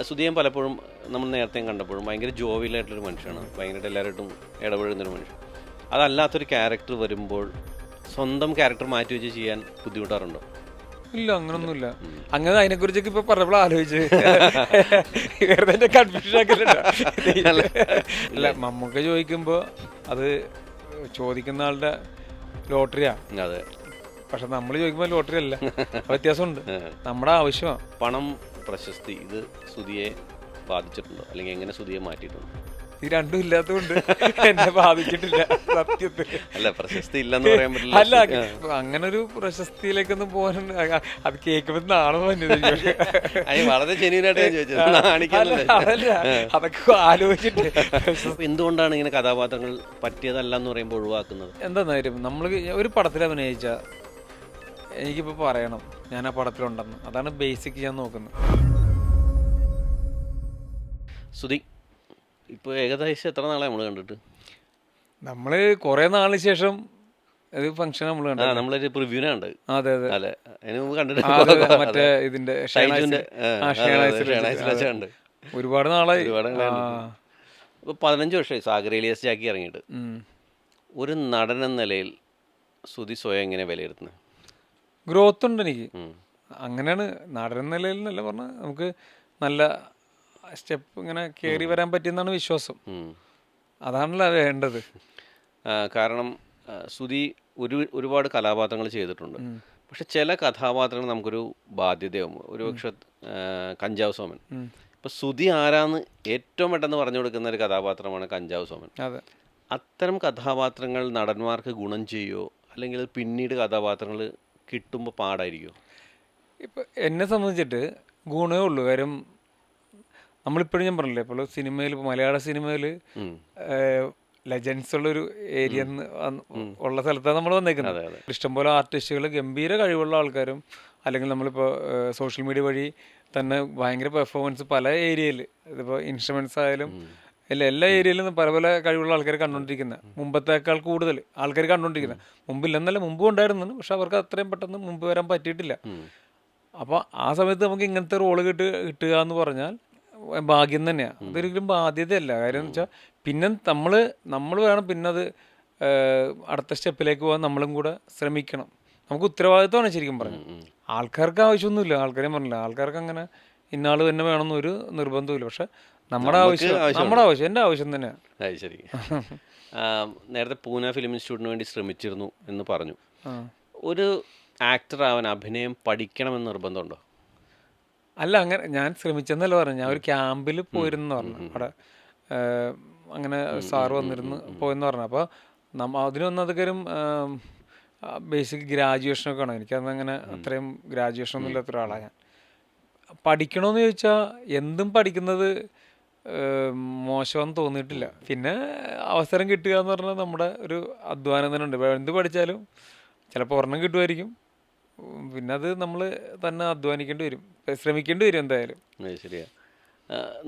സുധിയൻ പലപ്പോഴും നമ്മൾ നേരത്തെ കണ്ടപ്പോഴും ഭയങ്കര ജോവിയലായിട്ടുള്ളൊരു മനുഷ്യനാണ്, ഭയങ്കരമായിട്ട് എല്ലാവരായിട്ടും ഇടപെടുന്നൊരു മനുഷ്യൻ. അതല്ലാത്തൊരു ക്യാരക്ടർ വരുമ്പോൾ സ്വന്തം ക്യാരക്ടർ മാറ്റി വെച്ച് ചെയ്യാൻ ബുദ്ധിമുട്ടാറുണ്ടോ? ഇല്ല, അങ്ങനൊന്നുമില്ല. അങ്ങനെ അതിനെക്കുറിച്ചൊക്കെ ഇപ്പൊ പറഞ്ഞപ്പോൾ ആലോചിച്ച് വെറുതെ കൺഫ്യൂഷൻ അല്ല. മമ്മൂക്ക ചോദിക്കുമ്പോ അത് ചോദിക്കുന്ന ആളുടെ ലോട്ടറിയാ. അതെ. പക്ഷെ നമ്മൾ ചോദിക്കുമ്പോൾ ലോട്ടറി അല്ല, വ്യത്യാസമുണ്ട്. നമ്മുടെ ആവശ്യമാണ്. പണം, പ്രശസ്തി, ഇത് സുധിയെ ബാധിച്ചിട്ടുണ്ടോ, അല്ലെങ്കിൽ എങ്ങനെ സുധിയെ മാറ്റിയിട്ടുണ്ടോ? ഈ രണ്ടും ഇല്ലാത്തതുകൊണ്ട് എന്നെ ബാധിച്ചിട്ടില്ല സത്യത്തിൽ. അല്ല, പ്രശസ്തി ഇല്ലെന്ന് പറയാൻ പറ്റില്ല. അല്ല, അങ്ങനെ ഒരു പ്രശസ്തിയിലേക്കൊന്നും പോകാൻ അത് കേൾക്കുമ്പോൾ നാളെ വന്നത് വളരെ ജെന്യൂനായിട്ട് അതല്ല, അതൊക്കെ ആലോചിച്ചിട്ട്. എന്തുകൊണ്ടാണ് ഇങ്ങനെ കഥാപാത്രങ്ങൾ പറ്റിയതല്ല എന്ന് പറയുമ്പോൾ ഒഴിവാക്കുന്നത്? എന്താ കാര്യം, നമ്മൾ ഒരു പടത്തിൽ അഭിനയിച്ച എനിക്കിപ്പോൾ പറയണം ഞാൻ ആ പടത്തിലുണ്ടെന്ന്. അതാണ് ബേസിക് ഞാൻ നോക്കുന്നത്. സുധി, ഇപ്പോൾ ഏകദേശം എത്ര നാളെ നമ്മൾ കണ്ടിട്ട്? നമ്മൾ കുറേ നാളിന് ശേഷം ഒരു ഫംഗ്ഷൻ നമ്മൾ കണ്ടു. നമ്മളൊരു പ്രിവ്യൂനെ കണ്ട്. അതെ അതെ അല്ലെ, അതിന് മുമ്പ് കണ്ടിട്ട് മറ്റേ ഇതിന്റെ കണ്ട്. ഒരുപാട് നാളായി. ഇപ്പോൾ 15 വർഷമായി സാഗരേലിയസ് ജാക്കി ഇറങ്ങിയിട്ട്. ഒരു നടൻ എന്ന നിലയിൽ സുധി സ്വയം എങ്ങനെ വിലയിരുത്തുന്നത്? ഗ്രോത്ത് ഉണ്ട് എനിക്ക്. അങ്ങനെയാണ് നടൻ എന്ന നിലയിൽ എന്നല്ല പറഞ്ഞാൽ നമുക്ക് നല്ല സ്റ്റെപ്പ് ഇങ്ങനെ കയറി വരാൻ പറ്റിയെന്നാണ് വിശ്വാസം. അതാണല്ലോ വേണ്ടത്. കാരണം സുധി ഒരുപാട് കഥാപാത്രങ്ങൾ ചെയ്തിട്ടുണ്ട്. പക്ഷെ ചില കഥാപാത്രങ്ങൾ നമുക്കൊരു ബാധ്യതയാവും. ഒരുപക്ഷെ കഞ്ചാവ് സോമൻ. ഇപ്പം സുധി ആരാന്ന് ഏറ്റവും പെട്ടെന്ന് പറഞ്ഞു കൊടുക്കുന്ന ഒരു കഥാപാത്രമാണ് കഞ്ചാവ് സോമൻ. അത്തരം കഥാപാത്രങ്ങൾ നടന്മാർക്ക് ഗുണം ചെയ്യുമോ, അല്ലെങ്കിൽ പിന്നീട് കഥാപാത്രങ്ങൾ കിട്ടുമ്പോൾ പാടായിരിക്കുമോ? ഇപ്പം എന്നെ സംബന്ധിച്ചിട്ട് ഗുണമേ ഉള്ളൂ. കാര്യം നമ്മളിപ്പോഴും ഞാൻ പറഞ്ഞില്ലേ, ഇപ്പോൾ സിനിമയിൽ, ഇപ്പോൾ മലയാള സിനിമയിൽ ലെജൻസ് ഉള്ളൊരു ഏരിയ ഉള്ള സ്ഥലത്താണ് നമ്മൾ വന്നേക്കുന്നത്. ഇഷ്ടംപോലെ ആർട്ടിസ്റ്റുകൾ, ഗംഭീര കഴിവുള്ള ആൾക്കാരും, അല്ലെങ്കിൽ നമ്മളിപ്പോൾ സോഷ്യൽ മീഡിയ വഴി തന്നെ ഭയങ്കര പെർഫോമൻസ് പല ഏരിയയിൽ, ഇതിപ്പോൾ ഇൻസ്ട്രുമെൻറ്റ്സ് ആയാലും എല്ലാ ഏരിയയിലും പല പല കഴിവുള്ള ആൾക്കാർ കണ്ടുകൊണ്ടിരിക്കുന്നത്. മുമ്പത്തേക്കാൾ കൂടുതൽ ആൾക്കാർ കണ്ടുകൊണ്ടിരിക്കുന്നത്. മുമ്പില്ലെന്നല്ല, മുമ്പും ഉണ്ടായിരുന്നു, പക്ഷെ അവർക്ക് അത്രയും പെട്ടെന്ന് മുമ്പ് വരാൻ പറ്റിയിട്ടില്ല. അപ്പോൾ ആ സമയത്ത് നമുക്ക് ഇങ്ങനത്തെ റോള് കിട്ടുക എന്ന് പറഞ്ഞാൽ ഭാഗ്യം തന്നെയാണ്. അതൊരിക്കലും ബാധ്യതയല്ല. കാര്യം എന്ന് വെച്ചാൽ പിന്നെ നമ്മൾ വേണം പിന്നെ അത് അടുത്ത സ്റ്റെപ്പിലേക്ക് പോകാൻ നമ്മളും കൂടെ ശ്രമിക്കണം. നമുക്ക് ഉത്തരവാദിത്വമാണ് ശരിക്കും പറഞ്ഞു. ആൾക്കാർക്ക് ആവശ്യമൊന്നുമില്ല. ആൾക്കാരെ പറഞ്ഞില്ല, ആൾക്കാർക്ക് അങ്ങനെ ഇന്നാൾ തന്നെ വേണമെന്നൊരു നിർബന്ധമില്ല. പക്ഷെ നമ്മുടെ ആവശ്യം എൻ്റെ ആവശ്യം തന്നെയാണ്. ശരി. നേരത്തെ പൂന ഫിലിം ഇൻസ്റ്റിറ്റ്യൂട്ടിന് വേണ്ടി ശ്രമിച്ചിരുന്നു എന്ന് പറഞ്ഞു. ഒരു ആക്ടർ ആവാൻ അഭിനയം പഠിക്കണമെന്ന് നിർബന്ധമുണ്ടോ? അല്ല, അങ്ങനെ ഞാൻ ശ്രമിച്ചെന്നല്ല പറഞ്ഞു. ഞാൻ ഒരു ക്യാമ്പിൽ പോയിരുന്നു പറഞ്ഞു. അവിടെ അങ്ങനെ സാറ് വന്നിരുന്ന് പോയെന്ന് പറഞ്ഞു. അപ്പോൾ അതിനൊന്നധികം ബേസിക് ഗ്രാജുവേഷനൊക്കെ വേണം. എനിക്കന്ന് അങ്ങനെ അത്രയും ഗ്രാജുവേഷനൊന്നും ഇല്ലാത്ത ഒരാളാണ് ഞാൻ. പഠിക്കണമെന്ന് ചോദിച്ചാൽ എന്തും പഠിക്കുന്നത് മോശമെന്ന് തോന്നിയിട്ടില്ല. പിന്നെ അവസരം കിട്ടുക എന്ന് പറഞ്ഞാൽ നമ്മുടെ ഒരു അധ്വാനം തന്നെ ഉണ്ട്. എന്ത് പഠിച്ചാലും ചിലപ്പോൾ ഒരെണ്ണം കിട്ടുമായിരിക്കും, പിന്നെ അത് നമ്മൾ തന്നെ അധ്വാനിക്കേണ്ടി വരും, ശ്രമിക്കേണ്ടി വരും എന്തായാലും. ശരിയാ.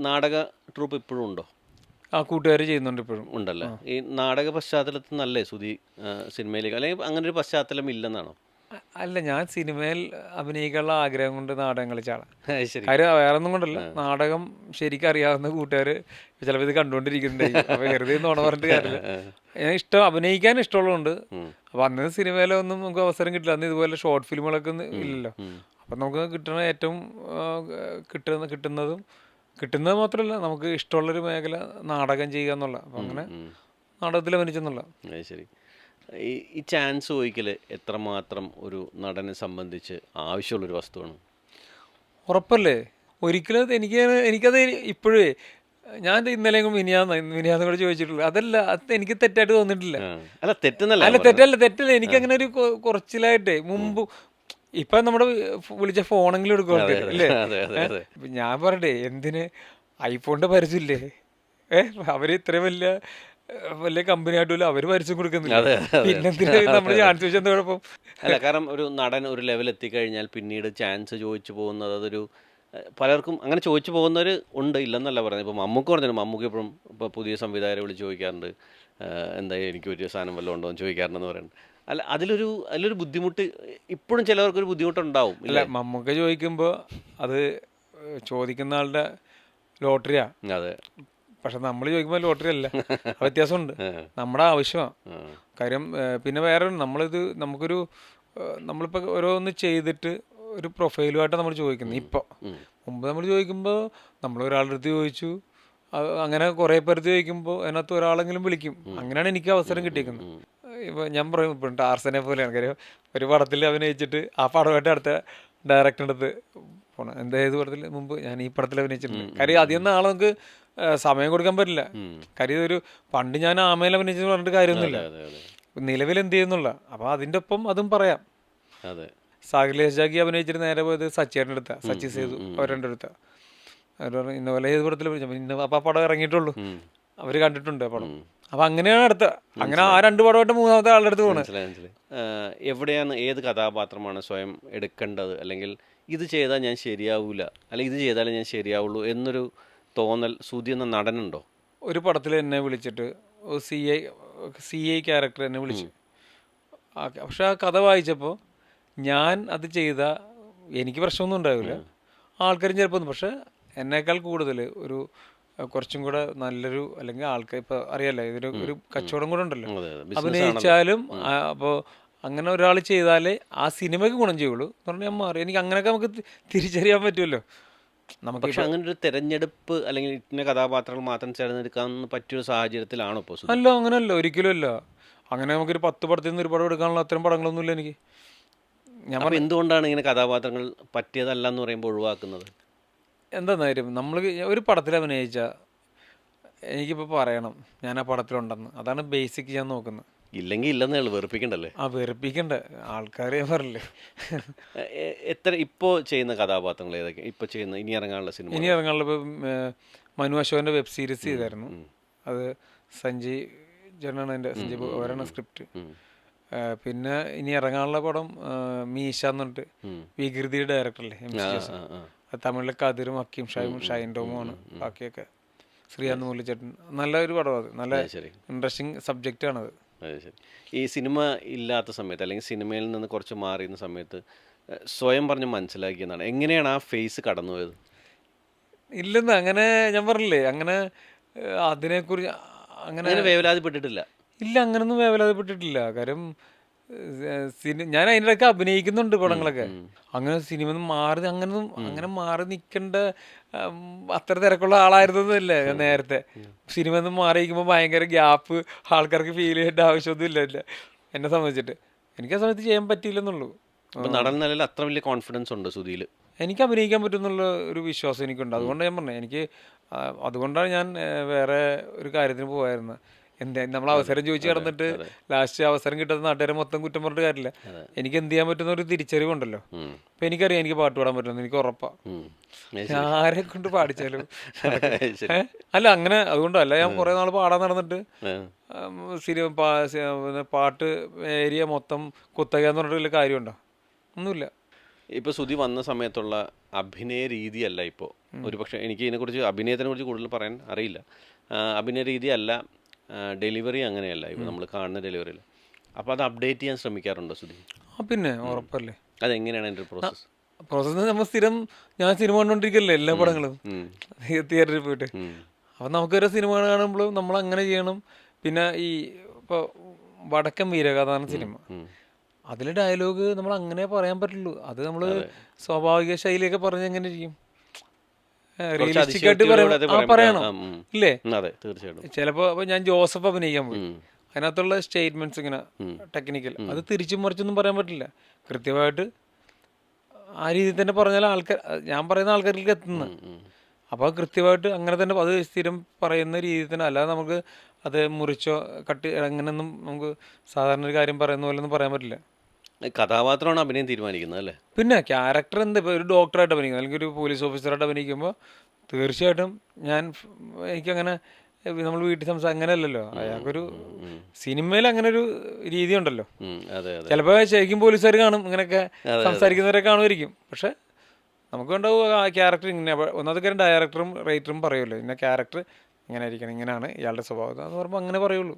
നാടക ട്രൂപ്പ് ഇപ്പോഴും ഉണ്ടോ? ആ, കൂട്ടുകാർ ചെയ്യുന്നുണ്ട് ഇപ്പോഴും. ഉണ്ടല്ലേ. ഈ നാടക പശ്ചാത്തലത്തിൽ നല്ലേ സുധി സിനിമയിലേക്ക്, അല്ലെങ്കിൽ അങ്ങനെ ഒരു പശ്ചാത്തലം ഇല്ലെന്നാണോ? അല്ല, ഞാൻ സിനിമയിൽ അഭിനയിക്കാനുള്ള ആഗ്രഹം കൊണ്ട് നാടകം കളിച്ചാളാണ്. കാര്യം വേറെ ഒന്നും കൊണ്ടല്ല, നാടകം ശരിക്കും അറിയാവുന്ന കൂട്ടുകാർ ചിലപ്പോൾ ഇത് കണ്ടുകൊണ്ടിരിക്കുന്നുണ്ടായി. അപ്പോൾ വെറുതെ നോണ പറഞ്ഞിട്ട് കാര്യമില്ല. ഞാൻ അഭിനയിക്കാൻ ഇഷ്ടമുള്ളതുകൊണ്ട്. അപ്പോൾ അന്ന് സിനിമയിലൊന്നും നമുക്ക് അവസരം കിട്ടില്ല. അന്ന് ഇതുപോലെ ഷോർട്ട് ഫിലിമുകളൊക്കെ ഇല്ലല്ലോ. അപ്പം നമുക്ക് കിട്ടുന്ന ഏറ്റവും കിട്ടുന്നത് മാത്രമല്ല, നമുക്ക് ഇഷ്ടമുള്ളൊരു മേഖല നാടകം ചെയ്യുക എന്നുള്ള. അപ്പം അങ്ങനെ നാടകത്തിൽ അഭിനയിച്ചെന്നുള്ള. ശരി. ഈ ചാൻസ് ചോദിക്കൽ എത്രമാത്രം ഒരു നടനെ സംബന്ധിച്ച് ആവശ്യമുള്ളൊരു വസ്തുവാണ്? ഉറപ്പല്ലേ. ഒരിക്കലും എനിക്കത് ഇപ്പോഴേ ഞാൻ ഇന്നലെയും മിനിയാന്ന് കൂടെ ചോദിച്ചിട്ടുള്ളൂ. അതല്ല, അത് എനിക്ക് തെറ്റായിട്ട് തോന്നിയിട്ടില്ല. തെറ്റല്ല. എനിക്കങ്ങനെ ഒരു കുറച്ചിലായിട്ടേ മുമ്പ് ഇപ്പം നമ്മുടെ വിളിച്ച ഫോണെങ്കിലും എടുക്കുമല്ലേ അല്ലേ? ഞാൻ പറയട്ടെ, എന്തിന് ഐഫോണിൻ്റെ പരസ്യമില്ലേ? അവർ ഇത്രയും വലിയ കമ്പനി ആയിട്ടില്ല, അവർ പരസ്യം കൊടുക്കുന്നില്ല. പിന്നെന്തിനാ നമ്മൾ ചാൻസ് ചോദിച്ചാൽ എന്താ കുഴപ്പം? അല്ല, കാരണം ഒരു നടൻ ഒരു ലെവൽ എത്തിക്കഴിഞ്ഞാൽ പിന്നീട് ചാൻസ് ചോദിച്ചു പോകുന്നത് അതൊരു പലർക്കും അങ്ങനെ ചോദിച്ചു പോകുന്നവർ ഉണ്ട്, ഇല്ലെന്നല്ല പറയുന്നത്. ഇപ്പോൾ മമ്മൂക്ക് പറഞ്ഞു, മമ്മൂക്ക് എപ്പോഴും ഇപ്പോൾ പുതിയ സംവിധായകരെ വിളിച്ച് ചോദിക്കാറുണ്ട്, എന്തായാലും എനിക്ക് ഒരു സാധനം വല്ലതും ഉണ്ടോ എന്ന് ചോദിക്കാറുണ്ടെന്ന് പറയുന്നുണ്ട്. അല്ല, അതിലൊരു ബുദ്ധിമുട്ട് ഇപ്പോഴും ചിലവർക്കൊരു ബുദ്ധിമുട്ടുണ്ടാവും. ഇല്ല, മമ്മൂക്ക ചോദിക്കുമ്പോൾ അത് ചോദിക്കുന്ന ആളുടെ ലോട്ടറിയാ. അതെ. പക്ഷെ നമ്മൾ ചോദിക്കുമ്പോൾ ലോട്ടറി അല്ല, വ്യത്യാസമുണ്ട്. നമ്മുടെ ആവശ്യമാണ് കാര്യം. പിന്നെ വേറെ നമ്മളിത് നമുക്കൊരു നമ്മളിപ്പോൾ ഓരോന്ന് ചെയ്തിട്ട് ഒരു പ്രൊഫൈലുമായിട്ടാണ് നമ്മൾ ചോദിക്കുന്നത് ഇപ്പോൾ. മുമ്പ് നമ്മൾ ചോദിക്കുമ്പോൾ നമ്മൾ ഒരാളുടെ അടുത്ത് ചോദിച്ചു, അങ്ങനെ കുറേ പേർക്ക് ചോദിക്കുമ്പോൾ അതിനകത്ത് ഒരാളെങ്കിലും വിളിക്കും. അങ്ങനെയാണ് എനിക്ക് അവസരം കിട്ടിയിരിക്കുന്നത്. ഇപ്പോൾ ഞാൻ പറയും, ഇപ്പോൾ ടാർസനെ പോലെയാണ്. കാര്യം ഒരു പടത്തിൽ അഭിനയിച്ചിട്ട് ആ പടമായിട്ട് അടുത്ത ഡയറക്ടറിൻ്റെ അടുത്ത് പോകണം. ഏത് പടത്തിൽ മുമ്പ് ഞാൻ ഈ പടത്തിൽ അഭിനയിച്ചിട്ടുണ്ട്. കാര്യം അധികം നാളെ നമുക്ക് സമയം കൊടുക്കാൻ പറ്റില്ല. കാര്യം ഇതൊരു പണ്ട് ഞാൻ ആമയിൽ അഭിനയിച്ചെന്ന് പറഞ്ഞിട്ട് കാര്യമൊന്നുമില്ല, നിലവിൽ എന്ത് ചെയ്യുന്നുള്ള. അപ്പോൾ അതിൻ്റെ ഒപ്പം അതും പറയാം. സാഗിലേഷ് ജാഗി അഭിനയിച്ചിട്ട് നേരെ പോയത് സച്ചിയുടെ അടുത്താണ്, സച്ചി സേതു അവരുടെ അടുത്താണ്. അവർ പറഞ്ഞു ഇന്ന പോലെ ഏത് പടത്തിൽ ഇന്ന അപ്പം ആ പടം ഇറങ്ങിയിട്ടുള്ളൂ, അവർ കണ്ടിട്ടുണ്ട് ആ പടം. അപ്പം അങ്ങനെയാണ് അടുത്ത, അങ്ങനെ ആ 2 പടമായിട്ട് 3ാമത്തെ ആളുടെ അടുത്ത് പോകണം. എവിടെയാണ്, ഏത് കഥാപാത്രമാണ് സ്വയം എടുക്കേണ്ടത്, അല്ലെങ്കിൽ ഇത് ചെയ്താൽ ഞാൻ ശരിയാവൂല, അല്ലെങ്കിൽ ഇത് ചെയ്താലേ ഞാൻ ശരിയാവുള്ളൂ എന്നൊരു തോന്നൽ സുധി എന്ന നടനുണ്ടോ? ഒരു പടത്തിൽ എന്നെ വിളിച്ചിട്ട് സി ഐ ക്യാരക്ടർ എന്നെ വിളിച്ചു. പക്ഷെ ആ കഥ വായിച്ചപ്പോൾ ഞാൻ അത് ചെയ്ത എനിക്ക് പ്രശ്നമൊന്നും ഉണ്ടാവില്ല, ആൾക്കാരും ചിലപ്പോൾ ഒന്നും. പക്ഷെ എന്നേക്കാൾ കൂടുതൽ ഒരു കുറച്ചും കൂടെ നല്ലൊരു, അല്ലെങ്കിൽ ആൾക്കാർ ഇപ്പോൾ അറിയാലോ ഇതിന് ഒരു കച്ചവടം കൂടെ ഉണ്ടല്ലോ അഭിനയിച്ചാലും. അപ്പോൾ അങ്ങനെ ഒരാൾ ചെയ്താലേ ആ സിനിമയ്ക്ക് ഗുണം ചെയ്യുള്ളൂ എന്ന് പറഞ്ഞാൽ ഞാൻ മാറി. എനിക്ക് അങ്ങനെയൊക്കെ നമുക്ക് തിരിച്ചറിയാൻ പറ്റുമല്ലോ നമുക്ക്. പക്ഷെ അങ്ങനെ ഒരു തെരഞ്ഞെടുപ്പ് അല്ലെങ്കിൽ ഇന്ന കഥാപാത്രങ്ങൾ മാത്രം തിരഞ്ഞെടുക്കാൻ പറ്റിയൊരു സാഹചര്യത്തിലാണോ ഇപ്പോൾ? അല്ല, അങ്ങനെയല്ല, ഒരിക്കലും അല്ല. അങ്ങനെ നമുക്കൊരു 10 പടത്തിൽ നിന്ന് ഒരു പടം എടുക്കാനുള്ള അത്തരം പടങ്ങളൊന്നുമില്ല എനിക്ക്. ഞാൻ പറഞ്ഞു എന്തുകൊണ്ടാണ് ഇങ്ങനെ കഥാപാത്രങ്ങൾ പറ്റിയതല്ല എന്ന് പറയുമ്പോൾ ഒഴിവാക്കുന്നത്? എന്താ കാര്യം, നമ്മൾ ഒരു പടത്തിൽ അഭിനയിച്ചാൽ എനിക്കിപ്പോൾ പറയണം ഞാൻ ആ പടത്തിലുണ്ടെന്ന്. അതാണ് ബേസിക് ഞാൻ നോക്കുന്നത്. ഇല്ലെങ്കിൽ ഇല്ലെന്നേ ഉള്ളൂ, വെറുപ്പിക്കണ്ടല്ലേ? വെറുപ്പിക്കണ്ട ആൾക്കാരെ പറഞ്ഞില്ലേ. എത്ര ഇപ്പോൾ ചെയ്യുന്ന കഥാപാത്രങ്ങൾ ഏതൊക്കെ ഇപ്പോൾ ചെയ്യുന്ന ഇനി ഇറങ്ങാനുള്ള സിനിമ? ഇനി ഇറങ്ങാനുള്ള ഇപ്പോൾ മനു അശോകൻ്റെ വെബ് സീരീസ് ചെയ്തായിരുന്നു. അത് സഞ്ജയ് ജനാണ് എൻ്റെ, സഞ്ജയ് അവരാണ് സ്ക്രിപ്റ്റ്. പിന്നെ ഇനി ഇറങ്ങാനുള്ള പടം മീശ എന്ന് പറഞ്ഞിട്ട് വികൃതിയുടെ ഡയറക്ടറല്ലേ തമിഴിലെ കതിരും അക്കീം ഷൈൻ ടോമുമാണ്. ബാക്കിയൊക്കെ ശ്രീകാന്ത് മുരളിച്ചേട്ടൻ. നല്ലൊരു പടം, അത് നല്ല ഇൻട്രസ്റ്റിംഗ് സബ്ജക്റ്റാണത്. ശരി. ഈ സിനിമ ഇല്ലാത്ത സമയത്ത് അല്ലെങ്കിൽ സിനിമയിൽ നിന്ന് കുറച്ച് മാറിയുന്ന സമയത്ത് സ്വയം പറഞ്ഞ് മനസ്സിലാക്കിയെന്നാണ്, എങ്ങനെയാണ് ആ ഫേസ് കടന്നുപോയത്? ഇല്ലെന്ന് അങ്ങനെ ഞാൻ പറഞ്ഞില്ലേ, അങ്ങനെ അതിനെക്കുറിച്ച് അങ്ങനെ വേവലാതിപ്പെട്ടിട്ടില്ല. ഇല്ല, അങ്ങനൊന്നും വേവലാതിപ്പെട്ടിട്ടില്ല. കാര്യം ഞാൻ അതിൻ്റെ ഇടയ്ക്ക് അഭിനയിക്കുന്നുണ്ട് പടങ്ങളൊക്കെ. അങ്ങനെ സിനിമ മാറി അങ്ങനെ മാറി നിൽക്കേണ്ട അത്ര തിരക്കുള്ള ആളായിരുന്നൊന്നുമില്ല ഞാൻ നേരത്തെ. സിനിമ ഒന്നും മാറിയിരിക്കുമ്പോൾ ഭയങ്കര ഗ്യാപ്പ് ആൾക്കാർക്ക് ഫീൽ ചെയ്യേണ്ട ആവശ്യമൊന്നും ഇല്ല എന്നെ സംബന്ധിച്ചിട്ട്. എനിക്ക് ആ സമയത്ത് ചെയ്യാൻ പറ്റിയില്ലെന്നുള്ളൂ. നടൻ നിലയിൽ അത്ര വലിയ കോൺഫിഡൻസ് ഉണ്ട് സുധിയിൽ. എനിക്ക് അഭിനയിക്കാൻ പറ്റുമെന്നുള്ള ഒരു വിശ്വാസം എനിക്കുണ്ട്. അതുകൊണ്ടാണ് ഞാൻ പറഞ്ഞത്, എനിക്ക് അതുകൊണ്ടാണ് ഞാൻ വേറെ ഒരു കാര്യത്തിന് പോയായിരുന്നത്. നമ്മൾ അവസരം ചോദിച്ചു കിടന്നിട്ട് ലാസ്റ്റ് അവസരം കിട്ടാത്ത നാട്ടുകാരെ മൊത്തം കുറ്റം പറഞ്ഞിട്ട് കാര്യമില്ല. എനിക്ക് എന്ത് ചെയ്യാൻ പറ്റുന്ന ഒരു തിരിച്ചറിവുണ്ടല്ലോ. ഇപ്പൊ എനിക്കറിയാം എനിക്ക് പാട്ട് പാടാൻ പറ്റുമെന്ന്, എനിക്ക് ഉറപ്പാ. ആരെ കൊണ്ട് പാടിച്ചാലും അല്ല അങ്ങനെ അതുകൊണ്ടല്ല. ഞാൻ കുറെ നാൾ പാടാൻ നടന്നിട്ട് പാട്ട് ഏരിയ മൊത്തം കുത്തകയെന്ന് പറഞ്ഞിട്ട് വലിയ കാര്യമുണ്ടോ? ഒന്നുമില്ല. ഇപ്പോൾ സുധി വന്ന സമയത്തുള്ള അഭിനയ രീതിയല്ല ഇപ്പോൾ. ഒരുപക്ഷെ എനിക്ക് ഇതിനെക്കുറിച്ച് അഭിനയത്തിനെ കുറിച്ച് കൂടുതൽ പറയാൻ അറിയില്ല. അഭിനയ രീതിയല്ല, ഡെലിവറി അങ്ങനെയല്ല ഇപ്പോൾ നമ്മൾ കാണുന്ന ഡെലിവറിയിൽ. അപ്പോൾ അത് അപ്ഡേറ്റ് ചെയ്യാൻ ശ്രമിക്കാറുണ്ടോ സുധി? പിന്നെ ഉറപ്പല്ലേ. അതെങ്ങനെയാണ് എൻ്റെ പ്രോസസ്സ്? നമ്മൾ ഞാൻ സിനിമ കണ്ടുകൊണ്ടിരിക്കല്ലേ എല്ലാ പടങ്ങളും തിയേറ്ററിൽ പോയിട്ട്. അപ്പം നമുക്കൊരു സിനിമ കാണുമ്പോഴും നമ്മൾ അങ്ങനെ ചെയ്യണം. പിന്നെ ഈ ഇപ്പോൾ വടക്കൻ വീരകഥ എന്ന സിനിമ, അതിലെ ഡയലോഗ് നമ്മൾ അങ്ങനെ പറയാൻ പറ്റുള്ളൂ. അത് നമ്മൾ സ്വാഭാവിക ശൈലിയൊക്കെ പറഞ്ഞ് എങ്ങനെ ചെയ്യും? റിയലിസ്റ്റിക് ആയിട്ട് പറയണം ഇല്ലേ? ചിലപ്പോൾ ഞാൻ ജോസഫ് അഭിനയിക്കാൻ പോയി, അതിനകത്തുള്ള സ്റ്റേറ്റ്മെന്റ്സ് ഇങ്ങനെ ടെക്നിക്കൽ, അത് തിരിച്ചും മറിച്ചൊന്നും പറയാൻ പറ്റില്ല. കൃത്യമായിട്ട് ആ രീതിയിൽ തന്നെ പറഞ്ഞാൽ ഞാൻ പറയുന്ന ആൾക്കാർക്ക് എത്തുന്ന. അപ്പോൾ കൃത്യമായിട്ട് അങ്ങനെ തന്നെ അത് സ്ഥിരം പറയുന്ന രീതിയിൽ തന്നെ, അല്ലാതെ നമുക്ക് അത് മുറിച്ചോ അങ്ങനെയൊന്നും നമുക്ക് സാധാരണ ഒരു കാര്യം പറയുന്ന പോലെ ഒന്നും പറയാൻ പറ്റില്ല. കഥാപാത്രമാണ് അഭിനയം തീരുമാനിക്കുന്നത് അല്ലേ? പിന്നെ ക്യാരക്ടർ എന്താ, ഇപ്പോൾ ഒരു ഡോക്ടറായിട്ട് അഭിനയിക്കുന്നത് അല്ലെങ്കിൽ ഒരു പോലീസ് ഓഫീസറായിട്ട് അഭിനയിക്കുമ്പോൾ തീർച്ചയായിട്ടും എനിക്കങ്ങനെ നമ്മൾ വീട്ടിൽ അങ്ങനെയല്ലല്ലോ. അയാൾക്കൊരു സിനിമയിൽ അങ്ങനെ ഒരു രീതി ഉണ്ടല്ലോ. ചിലപ്പോൾ ശരിക്കും പോലീസുകാർ കാണും ഇങ്ങനെയൊക്കെ സംസാരിക്കുന്നവരെ കാണുമായിരിക്കും. പക്ഷെ നമുക്ക് ഉണ്ടാവും ആ ക്യാരക്ടർ ഇങ്ങനെ. ഒന്നാമത്തെ കാര്യം ഡയറക്ടറും റൈറ്ററും പറയുമല്ലോ ഇന്ന ക്യാരക്ടർ ഇങ്ങനെ ആയിരിക്കണം, ഇങ്ങനെയാണ് ഇയാളുടെ സ്വഭാവം എന്ന് പറയുമ്പോൾ അങ്ങനെ പറയുള്ളൂ.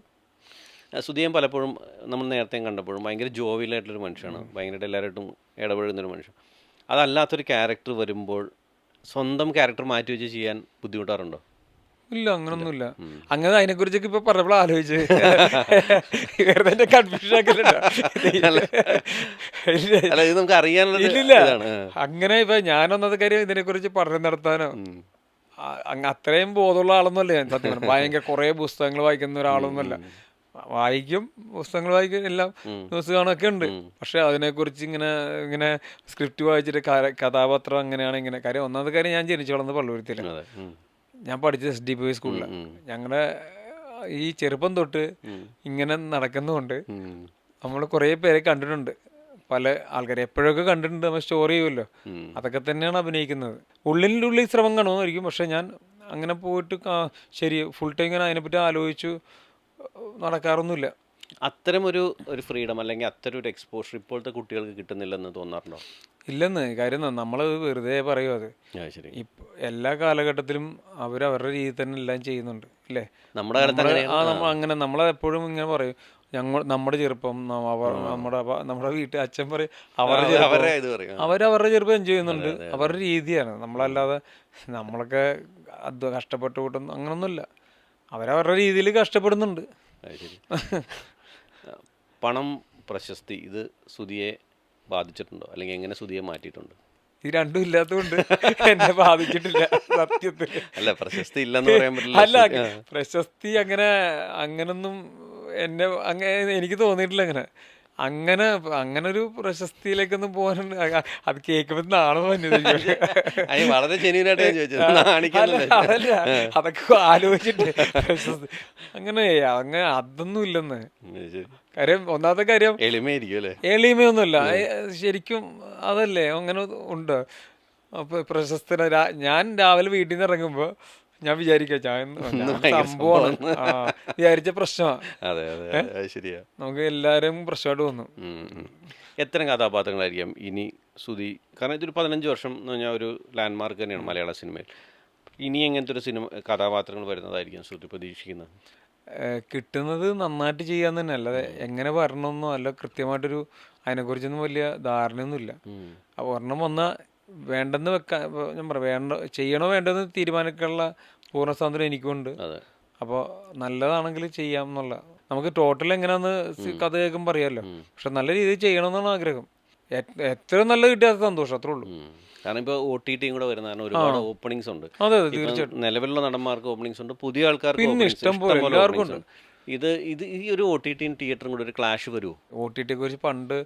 സുധിയും പലപ്പോഴും നമ്മൾ നേരത്തെ കണ്ടപ്പോഴും ഭയങ്കര ജോവിയലായിട്ടുള്ളൊരു മനുഷ്യനാണ്, ഭയങ്കരമായിട്ട് എല്ലാവരായിട്ടും ഇടപെടുന്നൊരു മനുഷ്യൻ. അതല്ലാത്തൊരു ക്യാരക്ടർ വരുമ്പോൾ സ്വന്തം ക്യാരക്ടർ മാറ്റി വെച്ച് ചെയ്യാൻ ബുദ്ധിമുട്ടാറുണ്ടോ? ഇല്ല, അങ്ങനൊന്നുമില്ല. അങ്ങനെ അതിനെക്കുറിച്ചൊക്കെ ഇപ്പൊ പറഞ്ഞപ്പോൾ ആലോചിച്ച് വെറുതെ കൺഫ്യൂഷൻ ആക്കലുണ്ടോ? അല്ല, ഇത് നമുക്ക് അറിയാനുള്ള ഇല്ലില്ല. അങ്ങനെ ഇപ്പൊ ഞാനൊന്നത് കാര്യം ഇതിനെക്കുറിച്ച് പഠനം നടത്താനോ അത്രയും ബോധമുള്ള ആളൊന്നുമല്ല ഞാൻ. സത്യം പറഞ്ഞാൽ ഭയങ്കര കുറെ പുസ്തകങ്ങൾ വായിക്കുന്ന ഒരാളൊന്നുമല്ല. വായിക്കും, പുസ്തകങ്ങൾ വായിക്കും, എല്ലാം ന്യൂസ് കാണുകയൊക്കെ ഉണ്ട്. പക്ഷെ അതിനെക്കുറിച്ച് ഇങ്ങനെ ഇങ്ങനെ സ്ക്രിപ്റ്റ് വായിച്ചിട്ട് കഥാപാത്രം അങ്ങനെയാണ് ഇങ്ങനെ കാര്യം. ഒന്നാമത്തെ കാര്യം, ഞാൻ ജനിച്ചു വളർന്നത് പള്ളുരുത്തിയിലാണ്. ഞാൻ പഠിച്ചത് SDPI സ്കൂളിലാണ്. ഞങ്ങളുടെ ഈ ചെറുപ്പം തൊട്ട് ഇങ്ങനെ നടക്കുന്നതുകൊണ്ട് നമ്മൾ കുറേ പേരെ കണ്ടിട്ടുണ്ട്. പല ആൾക്കാരെ എപ്പോഴൊക്കെ കണ്ടിട്ടുണ്ട്. നമ്മൾ സ്റ്റോറി ചെയ്യുമല്ലോ, അതൊക്കെ തന്നെയാണ് അഭിനയിക്കുന്നത്. ഉള്ളിൽ ശ്രമം കാണുമായിരിക്കും. പക്ഷെ ഞാൻ അങ്ങനെ പോയിട്ട് ശരി ഫുൾ ടൈം ഇങ്ങനെ അതിനെപ്പറ്റി ആലോചിച്ചു നടക്കാറൊന്നുമില്ല. അത്തരം ഒരു ഫ്രീഡം അല്ലെങ്കിൽ അത്തരം ഒരു എക്സ്പോഷർ ഇപ്പോഴത്തെ കുട്ടികൾക്ക് കിട്ടുന്നില്ലെന്ന് തോന്നാറുണ്ടോ? ഇല്ലെന്ന്. കാര്യം നമ്മൾ വെറുതെ പറയും. അത് എല്ലാ കാലഘട്ടത്തിലും അവരവരുടെ രീതി തന്നെ എല്ലാം ചെയ്യുന്നുണ്ട് അല്ലേ? നമ്മുടെ കാലത്ത് അങ്ങനെ നമ്മളെപ്പോഴും ഇങ്ങനെ പറയും, നമ്മുടെ ചെറുപ്പം നമ്മുടെ വീട്ടിൽ അച്ഛൻ പറയും അവരവരുടെ ചെറുപ്പം എൻജോയ് ചെയ്യുന്നുണ്ട്, അവരുടെ രീതിയാണ്. നമ്മളല്ലാതെ നമ്മളൊക്കെ കഷ്ടപ്പെട്ട് കൂട്ടുന്നു അങ്ങനൊന്നുമില്ല. അവരവരുടെ രീതിയിൽ കഷ്ടപ്പെടുന്നുണ്ട്. പണം, പ്രശസ്തി, ഇത് സുധിയെ ബാധിച്ചിട്ടുണ്ടോ? അല്ലെങ്കിൽ എങ്ങനെ സുധിയെ മാറ്റിയിട്ടുണ്ട്? ഈ രണ്ടും ഇല്ലാത്തതുകൊണ്ട് എന്നെ ബാധിച്ചിട്ടില്ല സത്യത്തിൽ. അല്ല, പ്രശസ്തി ഇല്ലെന്ന് പറയാൻ പറ്റില്ല. അല്ല, പ്രശസ്തി അങ്ങനൊന്നും എനിക്ക് തോന്നിയിട്ടില്ല. അങ്ങനെ ഒരു പ്രശസ്തിയിലേക്കൊന്നും പോകാൻ അത് കേൾക്കുമ്പോൾ നാളെ വളരെ അതല്ല, അതൊക്കെ ആലോചിച്ചിട്ട് പ്രശസ്തി അങ്ങനെ അതൊന്നും ഇല്ലെന്ന്. കാര്യം ഒന്നാമത്തെ കാര്യം എളിമയൊന്നുമില്ല ശരിക്കും. അതല്ലേ അങ്ങനെ ഉണ്ട്. അപ്പൊ ഞാൻ രാവിലെ വീട്ടിൽ നിന്ന് ഇറങ്ങുമ്പോ ഞാൻ വിചാരിക്കാം സംഭവമാണ് വിചാരിച്ച പ്രശ്നമാണ്. നമുക്ക് എല്ലാരും പ്രശ്നമായിട്ട് തോന്നും. എത്ര കഥാപാത്രങ്ങളായിരിക്കാം ഇനി സുധി? കാരണം ഇതൊരു 15 വർഷം എന്ന് പറഞ്ഞാൽ ഒരു ലാൻഡ് മാർക്ക് തന്നെയാണ് മലയാള സിനിമയിൽ. ഇനി എങ്ങനത്തെ ഒരു കഥാപാത്രങ്ങൾ വരുന്നതായിരിക്കും സുധി പ്രതീക്ഷിക്കുന്നത്? കിട്ടുന്നത് നന്നായിട്ട് ചെയ്യാന്ന് തന്നെ, അല്ലാതെ എങ്ങനെ വരണമെന്നോ അല്ല കൃത്യമായിട്ടൊരു അതിനെക്കുറിച്ചൊന്നും വലിയ ധാരണയൊന്നുമില്ല. അപ്പോൾ ഒരെണ്ണം വന്നാൽ വേണ്ടെന്ന് വെക്കാൻ ഞാൻ പറയാം, ചെയ്യണോ വേണ്ടെന്ന് തീരുമാനിക്കാനുള്ള പൂർണ്ണ സ്വാതന്ത്ര്യം എനിക്കുണ്ട്. അപ്പോൾ നല്ലതാണെങ്കിൽ ചെയ്യാം എന്നുള്ള. നമുക്ക് ടോട്ടൽ എങ്ങനെയാന്ന് കഥ കേൾക്കുമ്പോൾ അറിയാമല്ലോ. പക്ഷെ നല്ല രീതിയിൽ ചെയ്യണമെന്നാണ് ആഗ്രഹം. എത്ര നല്ല കിട്ടിയാൽ സന്തോഷം, അത്രേ ഉള്ളൂ. കാരണം ഇപ്പോൾ OTT കൂടെ വരുന്ന കാരണം ഒരുപാട് ഓപ്പണിങ്സ് ഉണ്ട്. അതെ, തീർച്ചയായിട്ടും. നിലവിലുള്ള നടന്മാർക്ക് ഓപ്പണിങ്സ് ഉണ്ട്, പുതിയ ആൾക്കാർക്ക് ഇഷ്ടം പോലെ എല്ലാവർക്കും ഉണ്ട്. ഈ ഒരു OTT തിയേറ്ററും കൂടെ ഒരു ക്ലാഷ് വരുമോ? OTT കുറിച്ച് പണ്ട്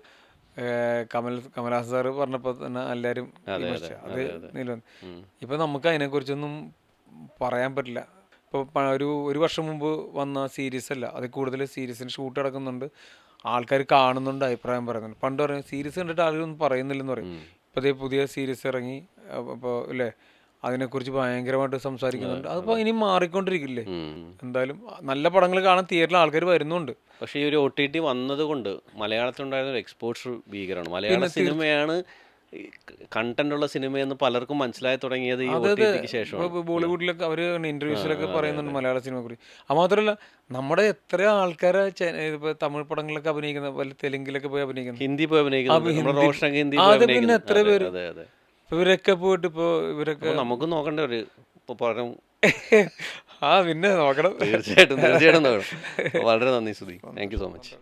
കമൽഹാസൻ സാറ് പറഞ്ഞപ്പോൾ തന്നെ എല്ലാവരും അത് നിലവന്നു. ഇപ്പം നമുക്ക് അതിനെക്കുറിച്ചൊന്നും പറയാൻ പറ്റില്ല. ഇപ്പോൾ ഒരു വർഷം മുമ്പ് വന്ന സീരീസ് അല്ല, അതിൽ കൂടുതൽ സീരീസിന് ഷൂട്ട് നടക്കുന്നുണ്ട്, ആൾക്കാർ കാണുന്നുണ്ട്, അഭിപ്രായം പറയുന്നുണ്ട്. പണ്ട് പറയും സീരീസ് കണ്ടിട്ട് ആളുകളൊന്നും പറയുന്നില്ലെന്ന് പറയും. ഇപ്പോൾ പുതിയ സീരീസ് ഇറങ്ങി, അപ്പോൾ അല്ലേ അതിനെക്കുറിച്ച് ഭയങ്കരമായിട്ട് സംസാരിക്കുന്നുണ്ട്. അതിപ്പോൾ ഇനി മാറിക്കൊണ്ടിരിക്കില്ലേ? എന്തായാലും നല്ല പടങ്ങൾ കാണാൻ തിയേറ്ററിൽ ആൾക്കാർ വരുന്നുണ്ട്. പക്ഷേ ഈ ഒരു OTT വന്നത് കൊണ്ട് മലയാളത്തിലുണ്ടായിരുന്ന ഒരു എക്സ്പോഷർ ഭീകരമാണ്. മലയാള സിനിമയാണ് കണ്ടന്റ് ഉള്ള സിനിമയെന്ന് പലർക്കും മനസ്സിലായി തുടങ്ങിയത് ഈ OTTക്ക് ശേഷമാണ്. ബോളിവുഡിലൊക്കെ അവർ ഇന്റർവ്യൂസിലൊക്കെ പറയുന്നുണ്ട് മലയാള സിനിമയെ കുറിച്ച്. അത് മാത്രമല്ല, നമ്മുടെ എത്ര ആൾക്കാരെ ഇപ്പോൾ തമിഴ് പടങ്ങളിലൊക്കെ അഭിനയിക്കുന്ന, വല്ല തെലുങ്കിലൊക്കെ പോയി അഭിനയിക്കുന്നത്, ഹിന്ദി പോയി അഭിനയിക്കുന്നത്, അത് പിന്നെ എത്ര പേര് ഇവരൊക്കെ പോയിട്ട് ഇവരൊക്കെ നമുക്ക് നോക്കണ്ട ഒരു പിന്നെ നോക്കണം. തീർച്ചയായിട്ടും നോക്കണം. വളരെ നന്ദി Sudhi. Thank you so much.